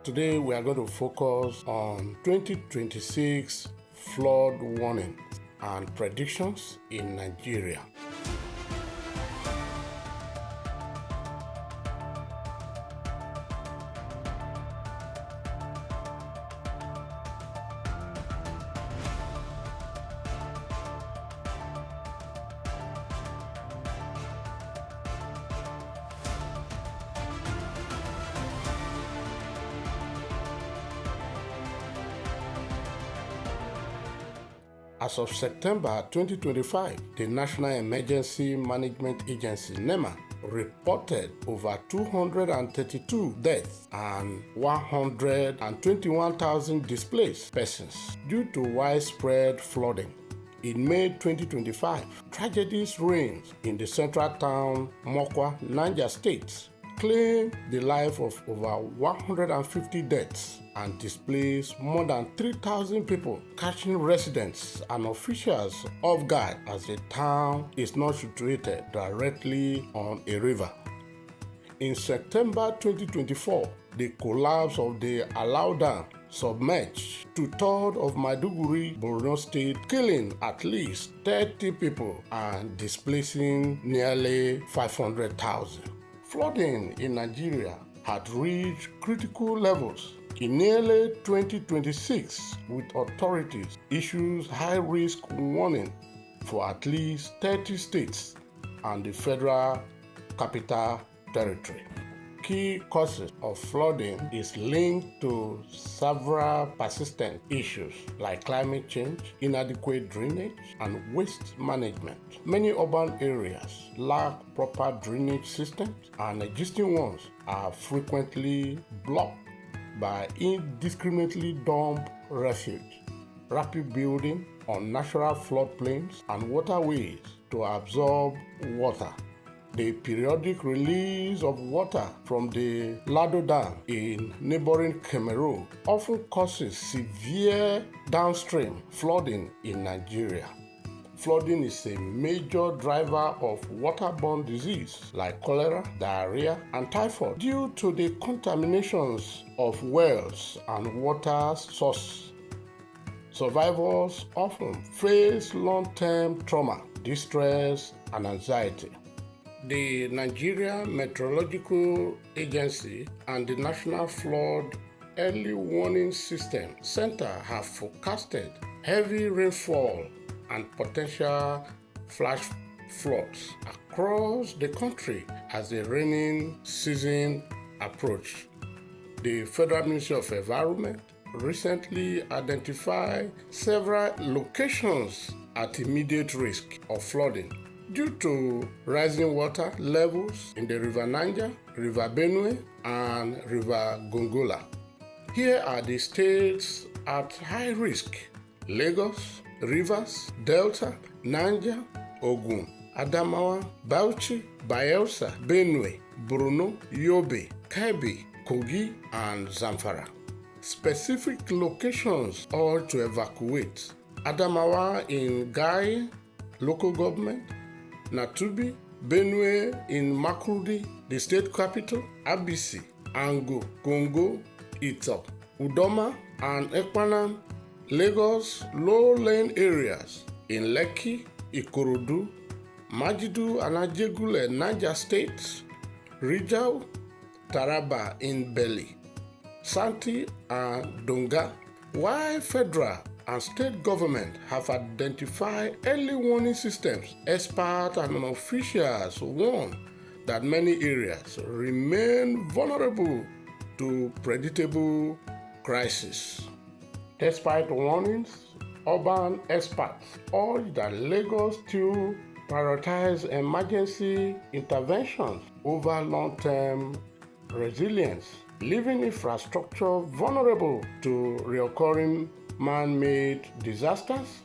Today we are going to focus on 2026 flood warnings and predictions in Nigeria. As of September 2025, the National Emergency Management Agency (NEMA) reported over 232 deaths and 121,000 displaced persons due to widespread flooding. In May 2025, tragedies reigned in the central town Mokwa, Niger State, claimed the life of over 150 deaths and displaced more than 3,000 people, catching residents and officials off guard as the town is not situated directly on a river. In September 2024, the collapse of the Alau Dam submerged two-thirds of Maiduguri, Borno State, killing at least 30 people and displacing nearly 500,000. Flooding in Nigeria had reached critical levels in nearly 2026, with authorities issued high-risk warning for at least 30 states and the Federal Capital Territory. Key causes of flooding is linked to several persistent issues like climate change, inadequate drainage, and waste management. Many urban areas lack proper drainage systems, and existing ones are frequently blocked by indiscriminately dumped refuge, rapid building on natural floodplains and waterways to absorb water. The periodic release of water from the Lado Dam in neighboring Cameroon often causes severe downstream flooding in Nigeria. Flooding is a major driver of waterborne disease like cholera, diarrhea, and typhoid due to the contaminations of wells and water sources. Survivors often face long-term trauma, distress, and anxiety. The Nigeria Meteorological Agency and the National Flood Early Warning System Center have forecasted heavy rainfall and potential flash floods across the country as the rainy season approaches. The Federal Ministry of Environment recently identified several locations at immediate risk of flooding due to rising water levels in the River Niger, River Benue, and River Gongola. Here are the states at high risk: Lagos, Rivers, Delta, Niger, Ogun, Adamawa, Bauchi, Bayelsa, Benue, Borno, Yobe, Kebbi, Kogi, and Zamfara. Specific locations are to evacuate: Adamawa in Gai local government, Natubi, Benue in Makurdi, the state capital, Abisi, Ango, Congo, Ito, Udoma, and Ekpanam. Lagos low-lying areas in Lekki, Ikorodu, Majidu and Ajegule, Niger State, Rijau, Taraba in Beli, Santi and Donga, while federal and state government have identified early warning systems. Experts and officials warn that many areas remain vulnerable to predictable crises. Despite warnings, urban experts urge that Lagos still prioritize emergency interventions over long-term resilience, leaving infrastructure vulnerable to recurring man-made disasters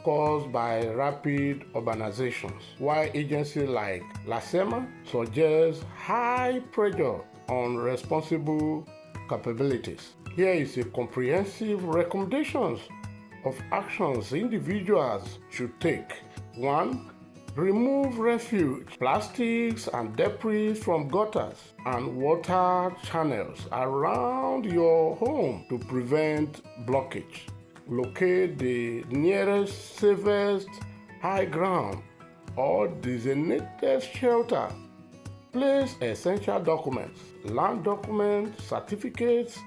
caused by rapid urbanizations, while agencies like LASEMA suggest high pressure on responsible capabilities. Here is a comprehensive recommendations of actions individuals should take. 1. Remove refuse, plastics, and debris from gutters and water channels around your home to prevent blockage. Locate the nearest safest high ground or designated shelter. Place essential documents, land documents, certificates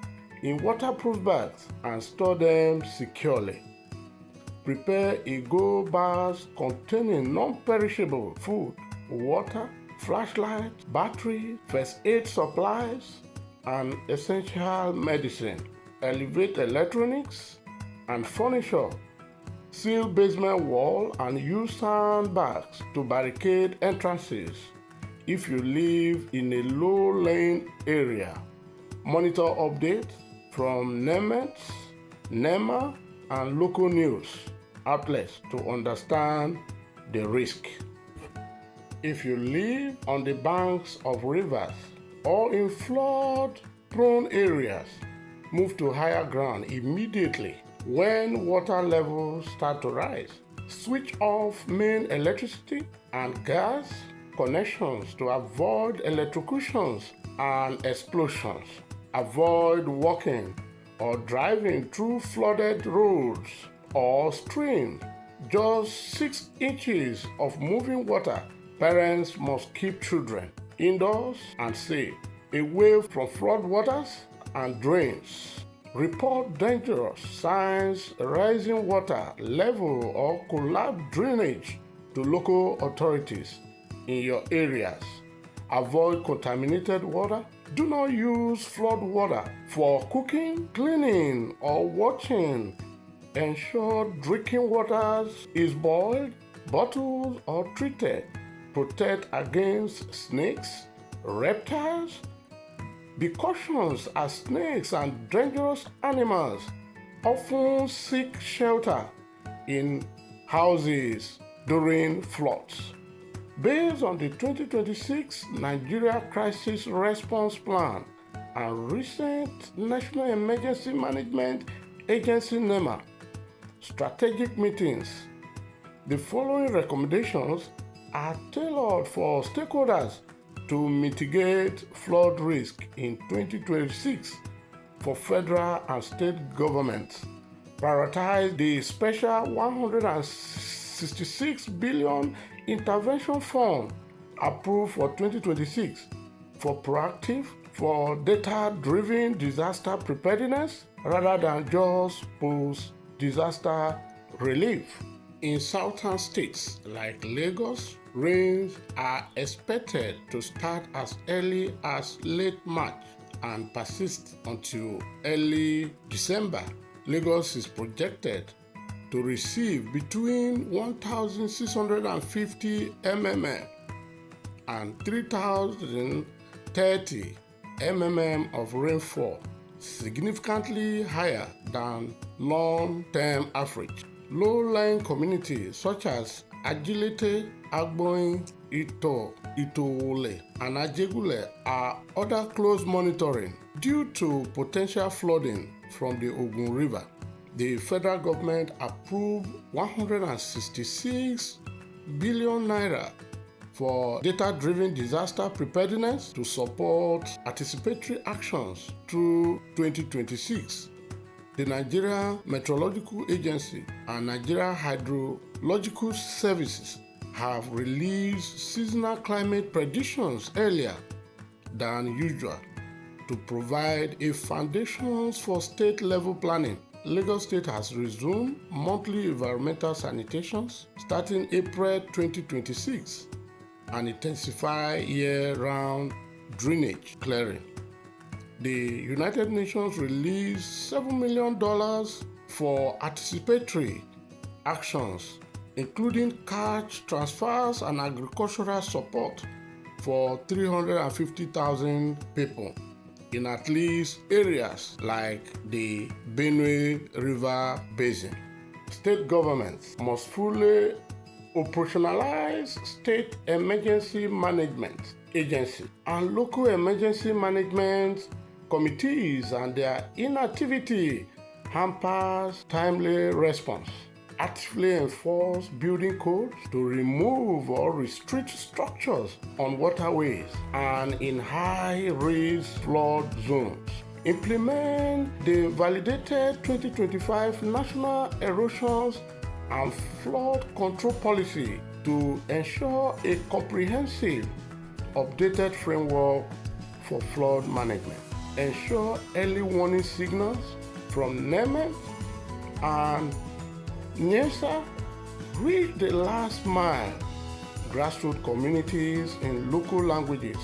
in waterproof bags and store them securely. Prepare eco bags containing non-perishable food, water, flashlights, batteries, first aid supplies, and essential medicine. Elevate electronics and furniture. Seal basement wall and use sandbags to barricade entrances if you live in a low-lying area. Monitor updates from NEMET, NEMA, and local news outlets to understand the risk. If you live on the banks of rivers or in flood-prone areas, move to higher ground immediately when water levels start to rise. Switch off main electricity and gas connections to avoid electrocutions and explosions. Avoid walking or driving through flooded roads or streams. Just 6 inches of moving water. Parents must keep children indoors and safe, away from flood waters and drains. Report dangerous signs, rising water level or collapsed drainage to local authorities in your areas. Avoid contaminated water. Do not use flood water for cooking, cleaning, or washing. Ensure drinking water is boiled, bottled, or treated. Protect against snakes, reptiles. Be cautious as snakes and dangerous animals often seek shelter in houses during floods. Based on the 2026 Nigeria Crisis Response Plan and recent National Emergency Management Agency NEMA strategic meetings, the following recommendations are tailored for stakeholders to mitigate flood risk in 2026 for federal and state governments. Prioritize the special 166 billion intervention fund approved for 2026 for proactive, for data-driven disaster preparedness rather than just post-disaster relief. In southern states like Lagos, rains are expected to start as early as late March and persist until early December. Lagos is projected to receive between 1,650 mm and 3,030 mm of rainfall, significantly higher than long-term average. Low-lying communities such as Agilete, Agboin, Itowole, and Ajegule are under close monitoring due to potential flooding from the Ogun River. The federal government approved 166 billion naira for data-driven disaster preparedness to support anticipatory actions through 2026. The Nigeria Meteorological Agency and Nigeria Hydrological Services have released seasonal climate predictions earlier than usual to provide a foundation for state-level planning. Lagos State has resumed monthly environmental sanitations starting April 2026 and intensify year-round drainage clearing. The United Nations released $7 million for anticipatory actions, including cash transfers and agricultural support for 350,000 people in at least areas like the Benue River Basin. State governments must fully operationalize state emergency management agency and local emergency management committees, and their inactivity hampers timely response. actively enforce building codes to remove or restrict structures on waterways and in high-risk flood zones. Implement the validated 2025 National Erosions and Flood Control Policy to ensure a comprehensive, updated framework for flood management. Ensure early warning signals from NEMET and NIESA reach the last mile grassroots communities in local languages,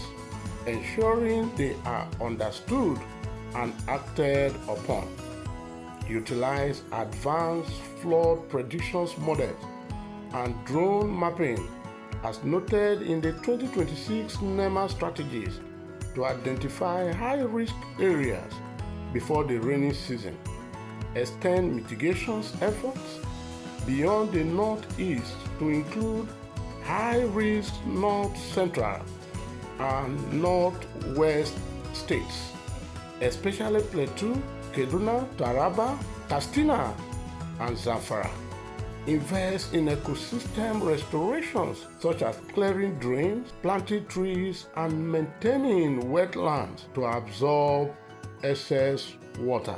ensuring they are understood and acted upon. Utilize advanced flood predictions models and drone mapping as noted in the 2026 NEMA strategies to identify high-risk areas before the rainy season. Extend mitigation efforts beyond the Northeast to include high-risk North Central and Northwest states, especially Plateau, Kaduna, Taraba, Katsina, and Zamfara. Invest in ecosystem restorations such as clearing drains, planting trees, and maintaining wetlands to absorb excess water.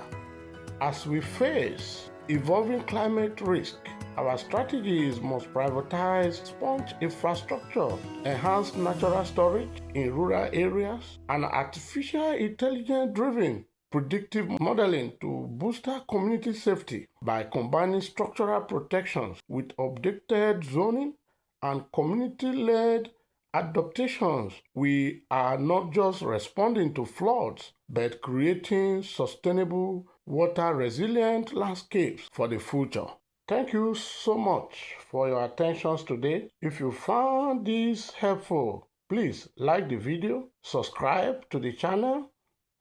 As we face evolving climate risk, our strategies must prioritize sponge infrastructure, enhance natural storage in rural areas, and artificial intelligence-driven predictive modeling to boost community safety by combining structural protections with updated zoning and community-led adaptations. We are not just responding to floods, but creating sustainable, water-resilient landscapes for the future. Thank you so much for your attention today. If you found this helpful, please like the video, subscribe to the channel,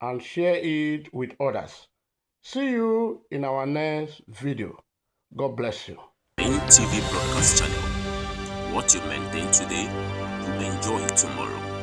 and share it with others. See you in our next video. God bless you. Main TV broadcast channel. What you maintain today, you enjoy tomorrow.